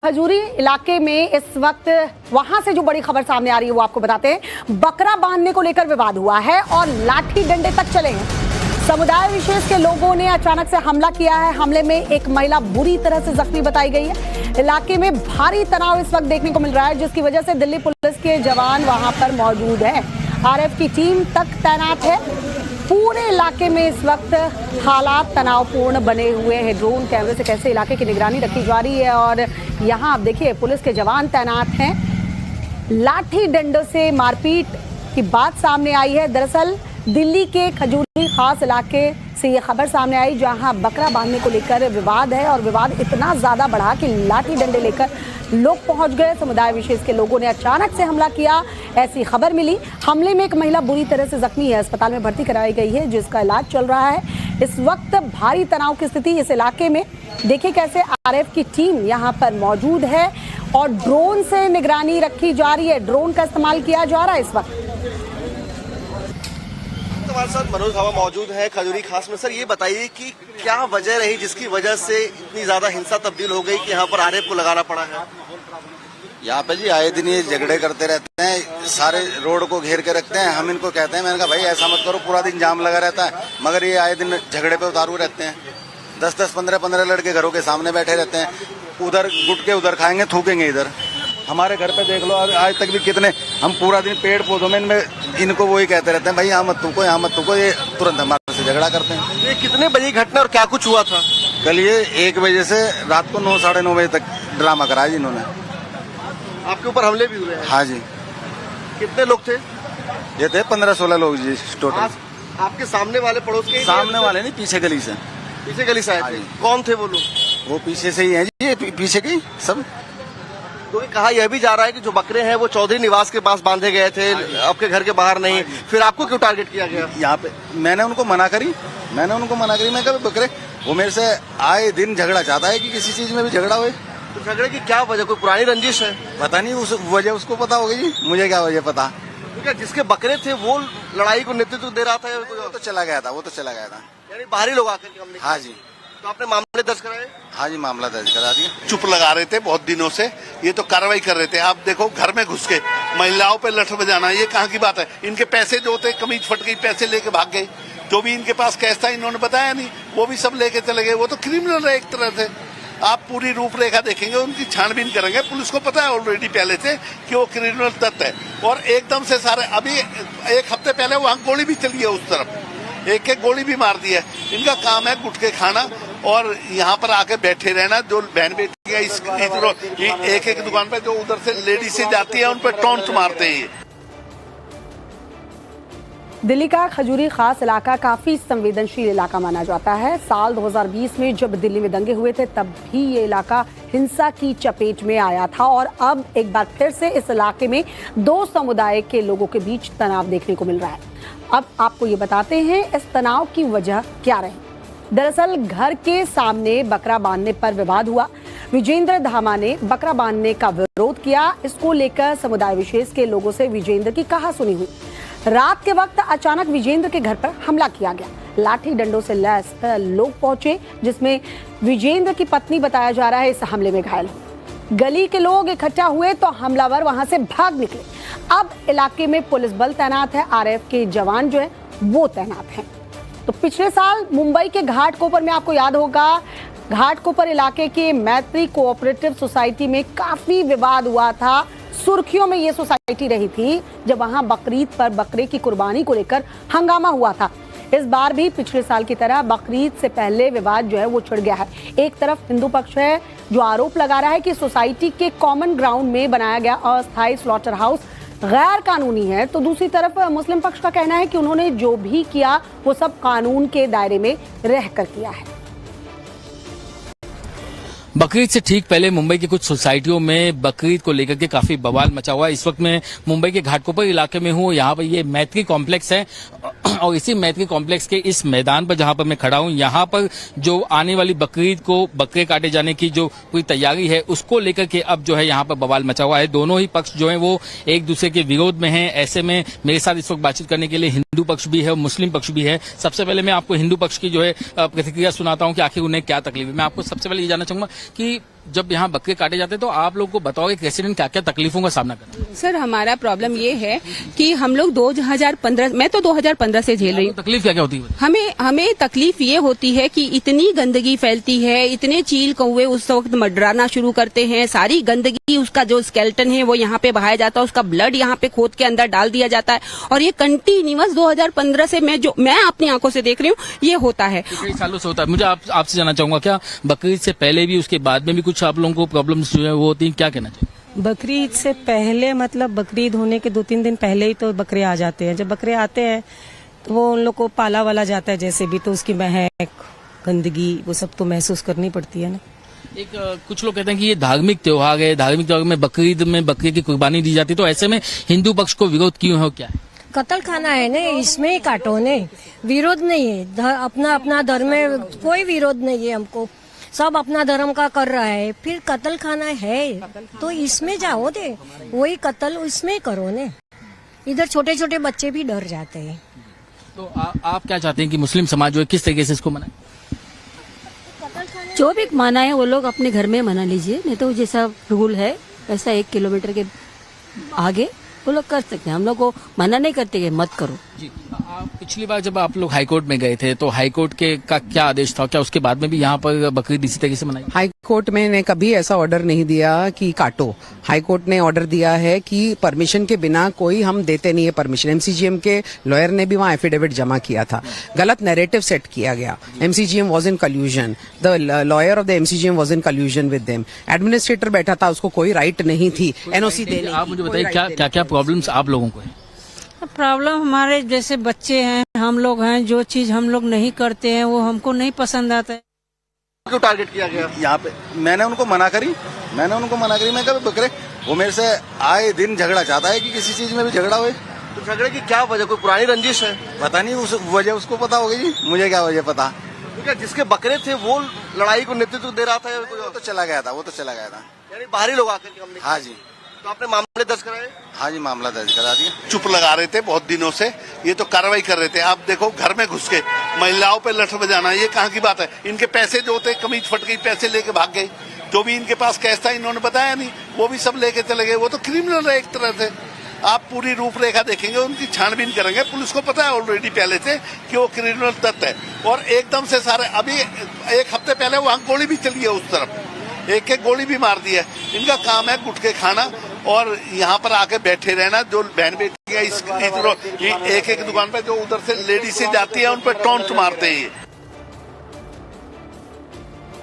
खजूरी इलाके में इस वक्त वहां से जो बड़ी खबर सामने आ रही है वो आपको बताते हैं। बकरा बांधने को लेकर विवाद हुआ है और लाठी डंडे तक चले हैं। समुदाय विशेष के लोगों ने अचानक से हमला किया है। हमले में एक महिला बुरी तरह से जख्मी बताई गई है। इलाके में भारी तनाव इस वक्त देखने को मिल रहा है, जिसकी वजह से दिल्ली पुलिस के जवान वहां पर मौजूद है। आरएफ की टीम तक तैनात है। पूरे इलाके में इस वक्त हालात तनावपूर्ण बने हुए हैं। ड्रोन कैमरे से कैसे इलाके की निगरानी रखी जा रही है और यहाँ आप देखिए पुलिस के जवान तैनात हैं। लाठी डंडों से मारपीट की बात सामने आई है। दरअसल दिल्ली के खजूरी खास इलाके से ये खबर सामने आई, जहां बकरा बांधने को लेकर विवाद है और विवाद इतना ज्यादा बढ़ा कि लाठी डंडे लेकर लोग पहुंच गए। समुदाय विशेष के लोगों ने अचानक से हमला किया, ऐसी खबर मिली। हमले में एक महिला बुरी तरह से जख्मी है, अस्पताल में भर्ती कराई गई है, जिसका इलाज चल रहा है। इस वक्त भारी तनाव की स्थिति इस इलाके में। देखिए कैसे आरएफ की टीम यहाँ पर मौजूद है और ड्रोन से निगरानी रखी जा रही है। ड्रोन का इस्तेमाल किया जा रहा है इस वक्त। हमारे साथ मनोज हवा मौजूद है खजूरी खास में। सर, ये बताइए कि क्या वजह रही जिसकी वजह से इतनी ज्यादा हिंसा तब्दील हो गई कि यहाँ पर आरएफ को लगाना पड़ा है? यहाँ पे जी आए दिन ये झगड़े करते रहते हैं, सारे रोड को घेर के रखते हैं। हम इनको कहते हैं, मैंने कहा भाई ऐसा मत करो, पूरा दिन जाम लगा रहता है, मगर ये आए दिन झगड़े पे उतारू रहते हैं। 10-10, 15-15 लड़के घरों के सामने बैठे रहते हैं। उधर गुटके उधर खाएंगे, थूकेंगे इधर। हमारे घर पे देख लो, आज तक भी कितने हम पूरा दिन पेड़ पौधों में इनको वही कहते रहते हैं, भाई यहाँ मत थूको, यहाँ मत थूको। ये तुरंत हमारे से झगड़ा करते हैं। ये कितने बजे घटना और क्या कुछ हुआ था? कल ये 1 बजे से रात को 9, साढ़े 9 बजे तक ड्रामा करा जी इन्होंने। आपके ऊपर हमले भी हुए हैं? हाँ जी। कितने लोग थे? ये थे 15-16 लोग जी टोटल। आपके सामने वाले पड़ोस के? सामने वाले नहीं, पीछे गली से। पीछे गली से आए थे? कौन थे वो लोग? वो पीछे से ही है जी, ये पीछे की सब। तो कहा यह भी जा रहा है कि जो बकरे हैं वो चौधरी निवास के पास बांधे गए थे, आपके घर के बाहर नहीं। फिर आपको क्यों टारगेट किया गया? यहाँ पे मैंने उनको मना करी। मैं कहा बकरे, वो मेरे से आए दिन झगड़ा चाहता है कि किसी चीज में भी झगड़ा हुए। तो झगड़े की क्या वजह? कोई पुरानी रंजिश है? पता नहीं, उस वजह उसको पता होगी जी, मुझे क्या वजह पता। क्योंकि जिसके बकरे थे वो लड़ाई को नेतृत्व दे रहा था। वो तो चला गया था। यानी बाहरी लोग आकर के हमने। हाँ जी। तो आपने मामले दर्ज कराए? हाँ जी, मामला दर्ज करा दिया। चुप लगा रहे थे बहुत दिनों से, ये तो कार्रवाई कर रहे थे। आप देखो घर में घुस के महिलाओं पे लठ बजाना, ये कहाँ की बात है? इनके पैसे जो थे, कमीज फट गई, पैसे लेके भाग गए। जो भी इनके पास कैश था इन्होंने बताया नहीं, वो भी सब लेके चले गए। वो तो क्रिमिनल है एक तरह से। आप पूरी रूपरेखा देखेंगे, उनकी छानबीन करेंगे। पुलिस को पता है ऑलरेडी पहले से कि वो क्रिमिनल तत्व है। और एकदम से सारे, अभी 1 हफ्ते पहले वहाँ गोली भी चली है उस तरफ, एक गोली भी मार दी है। इनका काम है गुटखे खाना और यहाँ पर आके बैठे रहना। जो बहन बेटी है एक दुकान पे जो उधर से लेडीज से जाती है उन पर टॉन्ट मारते हैं। दिल्ली का खजूरी खास इलाका काफी संवेदनशील इलाका माना जाता है। साल 2020 में जब दिल्ली में दंगे हुए थे तब भी ये इलाका हिंसा की चपेट में आया था और अब एक बार फिर से इस इलाके में 2 समुदाय के लोगों के बीच तनाव देखने को मिल रहा है। अब आपको ये बताते हैं इस तनाव की वजह क्या रही। दरअसल घर के सामने बकरा बांधने पर विवाद हुआ। विजेंद्र धामा ने बकरा बांधने का विरोध किया। इसको लेकर समुदाय विशेष के लोगों से विजेंद्र की कहासुनी हुई। रात के वक्त अचानक विजेंद्र के घर पर हमला किया गया। लाठी डंडों से लैस लोग पहुंचे, जिसमें विजेंद्र की पत्नी बताया जा रहा है इस हमले में घायल हुई। गली के लोग इकट्ठा हुए तो हमलावर वहां से भाग निकले। अब इलाके में पुलिस बल तैनात है, आरएफ के जवान जो है वो तैनात हैं। तो पिछले साल मुंबई के घाटकोपर में आपको याद होगा, घाटकोपर इलाके के मैत्री कोऑपरेटिव सोसाइटी में काफी विवाद हुआ था। सुर्खियों में ये सोसाइटी रही थी जब वहां बकरीद पर बकरे की कुर्बानी को लेकर हंगामा हुआ था। इस बार भी पिछले साल की तरह बकरीद से पहले विवाद जो है वो छिड़ गया है। एक तरफ हिंदू पक्ष है जो आरोप लगा रहा है कि सोसाइटी के कॉमन ग्राउंड में बनाया गया अस्थायी स्लॉटर हाउस गैर कानूनी है, तो दूसरी तरफ मुस्लिम पक्ष का कहना है कि उन्होंने जो भी किया वो सब कानून के दायरे में रहकर किया है। बकरीद से ठीक पहले मुंबई की कुछ सोसाइटियों में बकरीद को लेकर के काफी बवाल मचा हुआ है। इस वक्त मैं मुंबई के घाटकोपर इलाके में हूँ। यहाँ पर ये मैत्री कॉम्प्लेक्स है और इसी मैत्री कॉम्प्लेक्स के इस मैदान पर जहाँ पर मैं खड़ा हूँ, यहाँ पर जो आने वाली बकरीद को बकरे काटे जाने की जो पूरी तैयारी है उसको लेकर के अब जो है यहाँ पर बवाल मचा हुआ है। दोनों ही पक्ष जो है वो एक दूसरे के विरोध में है। ऐसे में मेरे साथ इस वक्त बातचीत करने के लिए हिंदू पक्ष भी है और मुस्लिम पक्ष भी है। सबसे पहले मैं आपको हिंदू पक्ष की जो है प्रतिक्रिया सुनाता हूँ कि आखिर उन्हें क्या तकलीफ है। मैं आपको सबसे पहले ये जानना चाहूंगा कि जब यहाँ बकरे काटे जाते हैं तो आप लोगों को बताओ एक रेसिडेंट क्या क्या तकलीफों का सामना करना है? सर हमारा प्रॉब्लम ये है कि हम लोग 2015 मैं तो 2015 से झेल रही हूँ। तकलीफ क्या क्या होती है? हमें तकलीफ ये होती है कि इतनी गंदगी फैलती है, इतने चील कौवे उस वक्त मंडराना शुरू करते हैं, सारी गंदगी उसका जो स्केलेटन है वो यहाँ पे बहाया जाता है, उसका ब्लड यहाँ पे खोद के अंदर डाल दिया जाता है और ये कंटिन्यूअस 2015 से मैं अपनी आंखों से देख रही हूँ ये होता है। कई सालों से होता है। मुझे आपसे जानना चाहूंगा क्या बकरीद से पहले भी उसके बाद में भी कुछ आप लोगों को प्रॉब्लम्स जो है वो होती है, क्या कहना चाहिए? बकरीद से पहले मतलब बकरीद होने के 2-3 दिन पहले ही तो बकरे आ जाते हैं। जब बकरे आते हैं तो वो उन लोग को पाला वाला जाता है जैसे भी, तो उसकी महक गंदगी वो सब तो महसूस करनी पड़ती है ना। कुछ लोग कहते हैं कि ये धार्मिक त्योहार है, धार्मिक त्योहार में बकरीद में बकरे की कुर्बानी दी जाती है, तो ऐसे में हिंदू पक्ष को विरोध क्यों है, क्या है? कत्ल खाना है ना, इसमें ही काटो ने, विरोध नहीं है। अपना अपना धर्म में कोई विरोध नहीं है, हमको सब अपना धर्म का कर रहा है, फिर कत्ल खाना है तो इसमें जाओ दे, वही कत्ल इसमें करो ने। इधर छोटे छोटे बच्चे भी डर जाते हैं। तो आप क्या चाहते हैं कि मुस्लिम समाज जो है किस तरीके से इसको मनाए? जो भी माना है वो लोग अपने घर में मना लीजिए, नहीं तो जैसा रूल है वैसा 1 किलोमीटर के आगे वो लोग कर सकते हैं। हम लोग को मना नहीं करते कि मत करो। जी, पिछली बार जब आप लोग हाईकोर्ट में गए थे तो हाईकोर्ट के का क्या आदेश था? क्या उसके बाद में भी यहाँ पर बकरीद इसी तरीके से मनाई? हाईकोर्ट में ने कभी ऐसा ऑर्डर नहीं दिया कि काटो। हाईकोर्ट ने ऑर्डर दिया है कि परमिशन के बिना कोई हम देते नहीं है परमिशन। एमसीजीएम के लॉयर ने भी वहाँ एफिडेविट जमा किया था, गलत नैरेटिव सेट किया गया। MCGM was in कल्यूजन, the lawyer of the MCGM was in कल्यूजन with them. Administrator बैठा था, उसको कोई राइट नहीं थी एनओसी देने। आप मुझे बताइए क्या क्या प्रॉब्लम्स आप लोगों को है? प्रॉब्लम हमारे जैसे बच्चे हैं, हम लोग हैं, जो चीज हम लोग नहीं करते हैं वो हमको नहीं पसंद आता है। क्यों टारगेट किया गया? यहाँ पे मैंने उनको मना करी, मैं कभी बकरे वो मेरे से आए दिन झगड़ा चाहता है कि किसी चीज में भी झगड़ा हुए। तो झगड़े की क्या वजह? कोई पुरानी रंजिश है? पता नहीं, उस वजह उसको पता होगी जी, मुझे क्या वजह पता। क्या जिसके बकरे थे वो लड़ाई को नेतृत्व दे रहा था या कोई? वो तो चला गया था। यानी बाहरी लोग आकर के हमने? हाँ जी। तो आपने मामले दर्ज कराए? हाँ जी, मामला दर्ज करा दिया। चुप लगा रहे थे बहुत दिनों से, ये तो कार्रवाई कर रहे थे। आप देखो घर में घुस के महिलाओं पे लठ बजाना, ये कहाँ की बात है? इनके पैसे जो थे, कमीज फट गई, पैसे लेके भाग गए। जो भी इनके पास कैश था इन्होंने बताया नहीं, वो भी सब लेके चले गए। वो तो क्रिमिनल है एक तरह से। आप पूरी रूपरेखा देखेंगे, उनकी छानबीन करेंगे। पुलिस को पता है ऑलरेडी पहले से कि वो क्रिमिनल तत्व है, और एकदम से सारे अभी 1 हफ्ते पहले वहाँ गोली भी चली है, उस तरफ एक गोली भी मार दी है। इनका काम है गुटखे खाना और यहाँ पर आके बैठे रहना। जो बहन बेटी है एक दुकान पे जो उधर से लेडी से जाती है उन पर टॉन्ट मारते हैं।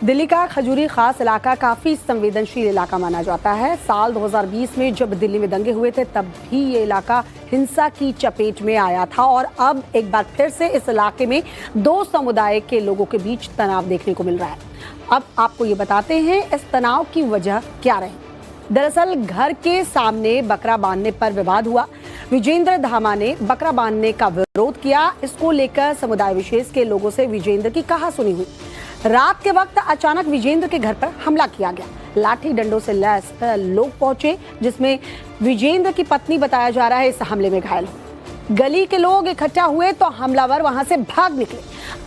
दिल्ली का खजूरी खास इलाका काफी संवेदनशील इलाका माना जाता है। साल 2020 में जब दिल्ली में दंगे हुए थे तब भी ये इलाका हिंसा की चपेट में आया था और अब एक बार फिर से इस इलाके में 2 समुदाय के लोगों के बीच तनाव देखने को मिल रहा है। अब आपको ये बताते हैं इस तनाव की वजह क्या रही। दरअसल घर के सामने बकरा बांधने पर विवाद हुआ। विजेंद्र धामा ने बकरा बांधने का विरोध किया। इसको लेकर समुदाय विशेष के लोगों से विजेंद्र की कहासुनी हुई। रात के वक्त अचानक विजेंद्र के घर पर हमला किया गया। लाठी डंडों से लैस लोग पहुंचे, जिसमें विजेंद्र की पत्नी बताया जा रहा है इस हमले में घायल हुई। गली के लोग इकट्ठा हुए तो हमलावर वहां से भाग निकले।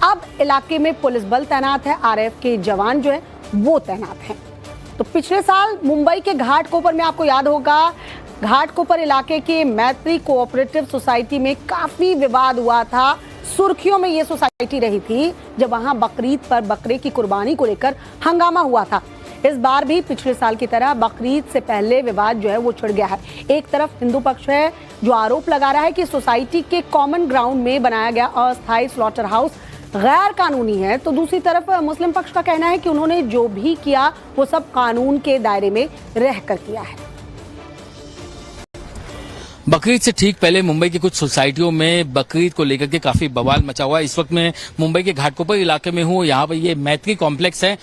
अब इलाके में पुलिस बल तैनात है, आरएएफ के जवान जो है वो तैनात हैं। तो पिछले साल मुंबई के घाटकोपर में आपको याद होगा, घाटकोपर इलाके के मैत्री कोऑपरेटिव सोसाइटी में काफी विवाद हुआ था। सुर्खियों में ये सोसाइटी रही थी जब वहां बकरीद पर बकरे की कुर्बानी को लेकर हंगामा हुआ था। इस बार भी पिछले साल की तरह बकरीद से पहले विवाद जो है वो छिड़ गया है। एक तरफ हिंदू पक्ष है जो आरोप लगा रहा है कि सोसाइटी के कॉमन ग्राउंड में बनाया गया अस्थायी स्लॉटर हाउस गैर कानूनी है, तो दूसरी तरफ मुस्लिम पक्ष का कहना है कि उन्होंने जो भी किया वो सब कानून के दायरे में रहकर किया है। बकरीद से ठीक पहले मुंबई की कुछ सोसाइटियों में बकरीद को लेकर के काफी बवाल मचा हुआ है। इस वक्त मैं मुंबई के घाटकोपर इलाके में हूँ। यहाँ पर ये मैत्री कॉम्प्लेक्स है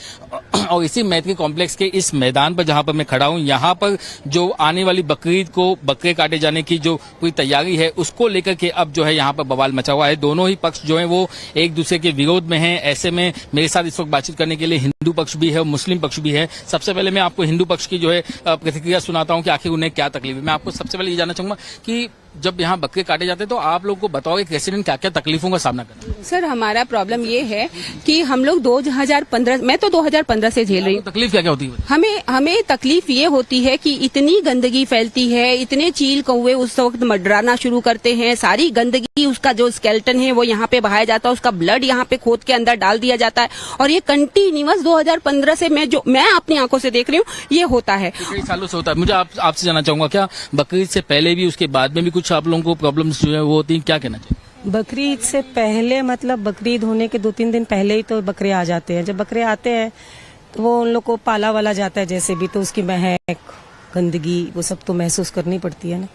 और इसी मैत्री कॉम्प्लेक्स के इस मैदान पर जहाँ पर मैं खड़ा हूँ, यहाँ पर जो आने वाली बकरीद को बकरे काटे जाने की जो पूरी तैयारी है उसको लेकर के अब जो है यहाँ पर बवाल मचा हुआ है। दोनों ही पक्ष जो है वो एक दूसरे के विरोध में है। ऐसे में मेरे साथ इस वक्त बातचीत करने के लिए हिंदू पक्ष भी है और मुस्लिम पक्ष भी है। सबसे पहले मैं आपको हिंदू पक्ष की जो है प्रतिक्रिया सुनाता हूँ कि आखिर उन्हें क्या तकलीफ है। मैं आपको सबसे पहले ये जानना चाहूंगा कि जब यहाँ बकरे काटे जाते हैं तो आप लोगों को बताओ एक रेसिडेंट क्या क्या तकलीफों का सामना करना है? सर हमारा प्रॉब्लम ये है कि हम लोग 2015 मैं तो 2015 से झेल रही हूँ। तकलीफ क्या क्या होती है? हमें तकलीफ ये होती है कि इतनी गंदगी फैलती है, इतने चील कौवे उस वक्त मंडराना शुरू करते हैं, सारी गंदगी उसका जो स्केलेटन है वो यहाँ पे बहाया जाता है, उसका ब्लड यहाँ पे खोद के अंदर डाल दिया जाता है और ये कंटिन्यूअस 2015 से मैं अपनी आंखों से देख रही हूँ ये होता है। कई सालों से होता है। मुझे आपसे जानना चाहूंगा क्या बकरीद से पहले भी उसके बाद में भी कुछ आप लोगों को प्रॉब्लम्स जो है वो होती हैं, क्या कहना चाहिए? बकरीद से पहले मतलब बकरीद होने के 2-3 दिन पहले ही तो बकरे आ जाते हैं। जब बकरे आते हैं तो वो उन लोग को पाला वाला जाता है जैसे भी, तो उसकी महक गंदगी वो सब तो महसूस करनी पड़ती है ना।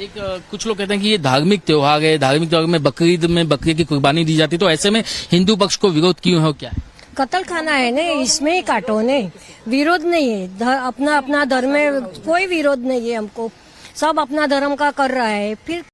एक कुछ लोग कहते हैं कि ये धार्मिक त्योहार है, धार्मिक त्योहार में बकरीद में बकरी की कुर्बानी दी जाती है, तो ऐसे में हिंदू पक्ष को विरोध क्यों है, क्या है? कत्ल खाना है ना, इसमें ही काटो ने, विरोध नहीं है। अपना अपना धर्म में कोई विरोध नहीं है हमको, सब अपना धर्म का कर रहा है। फिर